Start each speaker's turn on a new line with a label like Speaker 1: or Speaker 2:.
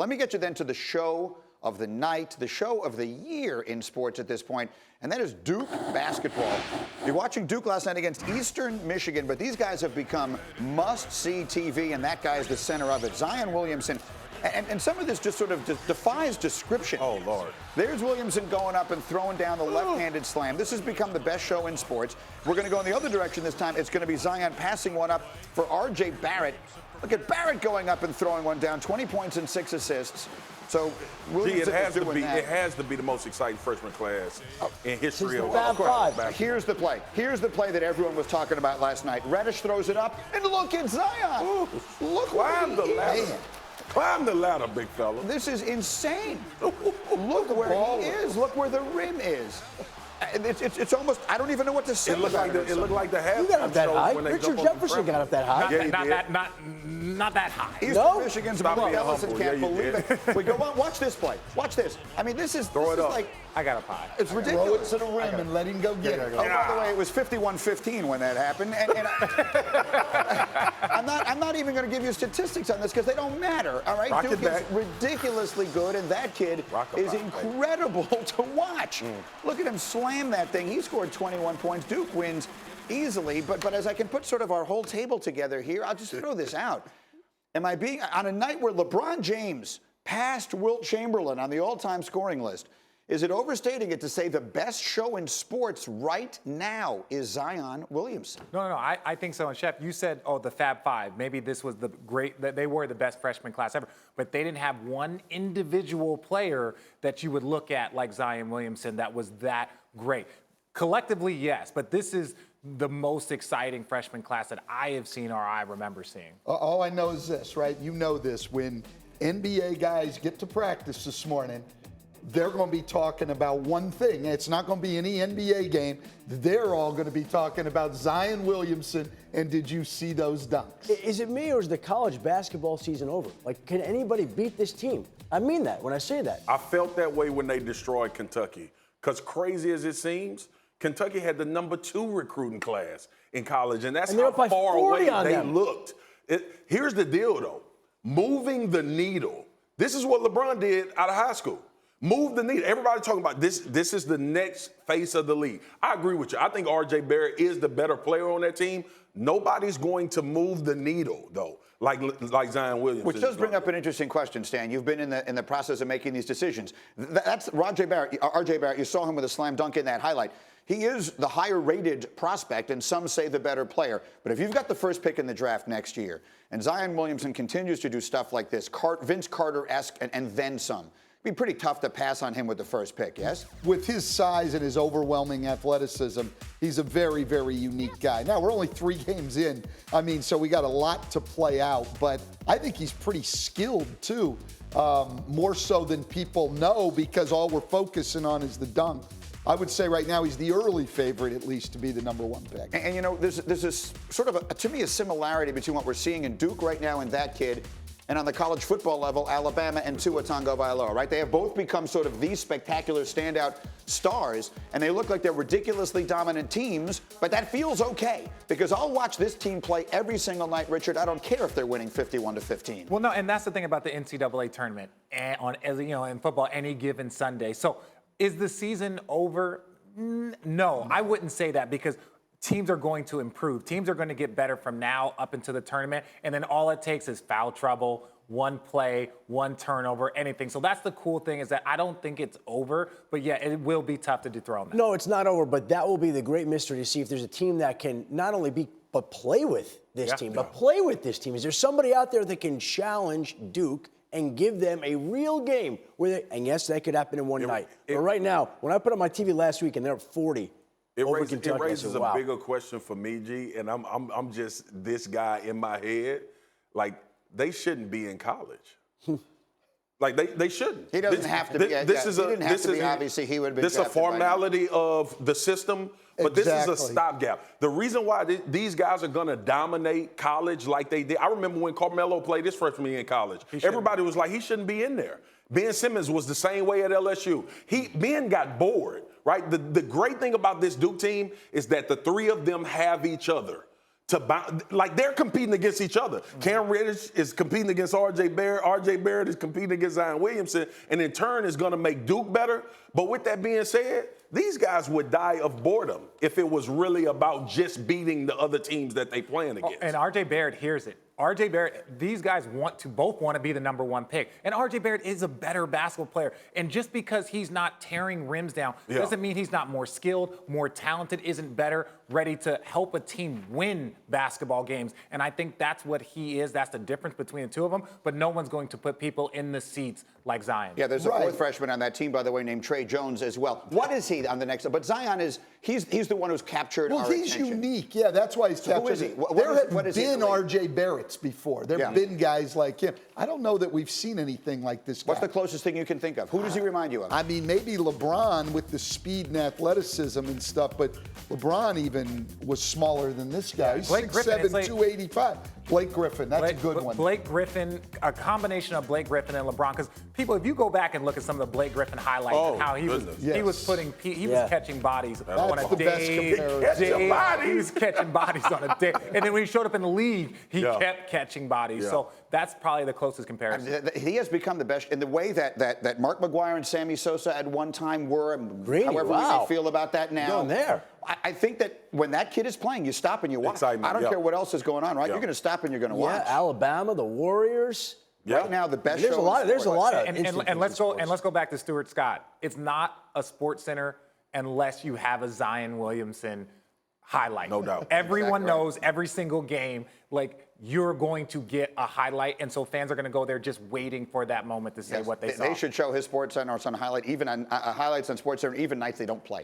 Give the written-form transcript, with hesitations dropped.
Speaker 1: Let me get you then to the show of the night, the show of the year in sports at this point, and that is Duke basketball. You're watching Duke last night against Eastern Michigan, but these guys have become must-see TV, and that guy is the center of it. Zion Williamson. And some of this just sort of defies description.
Speaker 2: Oh, Lord.
Speaker 1: There's Williamson going up and throwing down the left-handed slam. This has become the best show in sports. We're going to go in the other direction this time. It's going to be Zion passing one up for R.J. Barrett. Look at Barrett going up and throwing one down, 20 points and 6 assists. So Williamson is doing that.
Speaker 2: It has to be the most exciting freshman class in history of
Speaker 3: basketball.
Speaker 1: Here's the play. Here's the play that everyone was talking about last night. Reddish throws it up, and look at Zion.
Speaker 2: Ooh.
Speaker 1: Look where he is.
Speaker 2: Climb the ladder, big fella.
Speaker 1: This is insane. Look where he is. Look where the rim is. It's almost, I don't even know what to say.
Speaker 2: It looked like the half.
Speaker 3: You got up that high. Richard Jefferson got up that high.
Speaker 4: Not that high.
Speaker 1: Eastern Michigan's Ellison can't believe it. We go on. Watch this play. Watch this. I mean, this is
Speaker 2: up.
Speaker 4: I got up high.
Speaker 1: It's ridiculous.
Speaker 3: Throw it to the rim and let him go get it.
Speaker 1: Oh, by the way, it was 51-15 when that happened. And I'm not even going to give you statistics on this because they don't matter. All right, Duke is ridiculously good, and that kid is incredible to watch. Look at him slam that thing. He scored 21 points. Duke wins easily. But as I can put sort of our whole table together here, I'll just throw this out. Am I being on a night where LeBron James passed Wilt Chamberlain on the all-time scoring list? Is it overstating it to say the best show in sports right now is Zion Williamson?
Speaker 4: No. I think so. And Chef, you said, the Fab Five. Maybe this was they were the best freshman class ever. But they didn't have one individual player that you would look at like Zion Williamson that was that great. Collectively, yes. But this is the most exciting freshman class that I have seen or I remember seeing.
Speaker 3: All I know is this, right? You know this. When NBA guys get to practice this morning, they're going to be talking about one thing. It's not going to be any NBA game. They're all going to be talking about Zion Williamson and did you see those dunks?
Speaker 5: Is it me or is the college basketball season over? Like, can anybody beat this team? I mean that when I say that.
Speaker 2: I felt that way when they destroyed Kentucky. Because crazy as it seems, Kentucky had the #2 recruiting class in college, and that's how far away they looked. Here's the deal, though. Moving the needle. This is what LeBron did out of high school. Move the needle. Everybody talking about this. This is the next face of the league. I agree with you. I think R.J. Barrett is the better player on that team. Nobody's going to move the needle, though, like Zion Williamson.
Speaker 1: Which does bring up an interesting question, Stan. You've been in the process of making these decisions. That's R.J. Barrett. R.J. Barrett, you saw him with a slam dunk in that highlight. He is the higher-rated prospect, and some say the better player. But if you've got the first pick in the draft next year, and Zion Williamson continues to do stuff like this, Vince Carter-esque and then some, it'd be pretty tough to pass on him with the first pick, yes?
Speaker 3: With his size and his overwhelming athleticism, he's a very, very unique guy. Now, we're only 3 games in. I mean, so we got a lot to play out, but I think he's pretty skilled, too, more so than people know because all we're focusing on is the dunk. I would say right now he's the early favorite, at least, to be the #1 pick.
Speaker 1: And you know, there's this sort of, to me, a similarity between what we're seeing in Duke right now and that kid, and on the college football level, Alabama and Tua Tagovailoa, right? They have both become sort of these spectacular standout stars, and they look like they're ridiculously dominant teams, but that feels okay because I'll watch this team play every single night, Richard. I don't care if they're winning 51-15.
Speaker 4: Well, no, and that's the thing about the NCAA tournament and in football, any given Sunday. So is the season over? No, I wouldn't say that because teams are going to improve. Teams are going to get better from now up into the tournament, and then all it takes is foul trouble, one play, one turnover, anything. So that's the cool thing is that I don't think it's over, but yeah, it will be tough to dethrone that.
Speaker 5: No, it's not over, but that will be the great mystery to see if there's a team that can not only beat but play with this team. But play with this team. Is there somebody out there that can challenge Duke and give them a real game where they, and yes, that could happen in one night. But right now, when I put on my TV last week and they're at 40,
Speaker 2: it raises a bigger question for me, G, and I'm just this guy in my head. Like, they shouldn't be in college. Like, they shouldn't.
Speaker 1: He doesn't have to be. Obviously, he would have been.
Speaker 2: This is a formality of the system, but this is a stopgap. The reason why these guys are going to dominate college like they did, I remember when Carmelo played his freshman year in college. Everybody was like, he shouldn't be in there. Ben Simmons was the same way at LSU. Ben got bored, right? The great thing about this Duke team is that the 3 of them have each other like they're competing against each other. Cam Reddish is competing against R.J. Barrett. R.J. Barrett is competing against Zion Williamson, and in turn is going to make Duke better. But with that being said, these guys would die of boredom if it was really about just beating the other teams that they playing against.
Speaker 4: And R.J. Barrett hears it. R.J. Barrett, these guys both want to be the number one pick. And R.J. Barrett is a better basketball player. And just because he's not tearing rims down doesn't mean he's not more skilled, more talented, isn't better, ready to help a team win basketball games. And I think that's what he is. That's the difference between the two of them. But no one's going to put people in the seats like Zion.
Speaker 1: Yeah, there's a fourth freshman on that team, by the way, named Trey Jones as well. What is he on the next? But Zion he's the one who's captured our attention.
Speaker 3: He's unique. Yeah, that's why he's captured.
Speaker 1: Who is he?
Speaker 3: There have been R.J. Barretts before. There have been guys like him. I don't know that we've seen anything like this guy.
Speaker 1: What's the closest thing you can think of? Who does he remind you of?
Speaker 3: I mean, maybe LeBron with the speed and athleticism and stuff, but LeBron even was smaller than this guy. He's 6'7", 285. Blake Griffin, that's a good one.
Speaker 4: Blake Griffin, a combination of Blake Griffin and LeBron. Because people, if you go back and look at some of the Blake Griffin highlights and how he was catching bodies on a day. He was catching bodies on a day. And then when he showed up in the league, he kept catching bodies. So that's probably the closest comparison.
Speaker 1: He has become the best in the way that Mark McGuire and Sammy Sosa at one time were. However we may feel about that now.
Speaker 5: Going there.
Speaker 1: I think that when that kid is playing, you stop and you watch. I don't care what else is going on, right? You're going to stop and you're going to watch.
Speaker 5: Yeah, Alabama, the Warriors.
Speaker 1: Right now, the best
Speaker 5: There's
Speaker 1: show.
Speaker 5: There's a lot of.
Speaker 4: And let's go back to Stuart Scott. It's not a Sports Center unless you have a Zion Williamson highlight.
Speaker 2: No doubt.
Speaker 4: Everyone knows every single game, like, you're going to get a highlight, and so fans are going to go there just waiting for that moment to say what they saw.
Speaker 1: They should show his Sports Center or some highlight, even on highlights on Sports Center, even nights they don't play.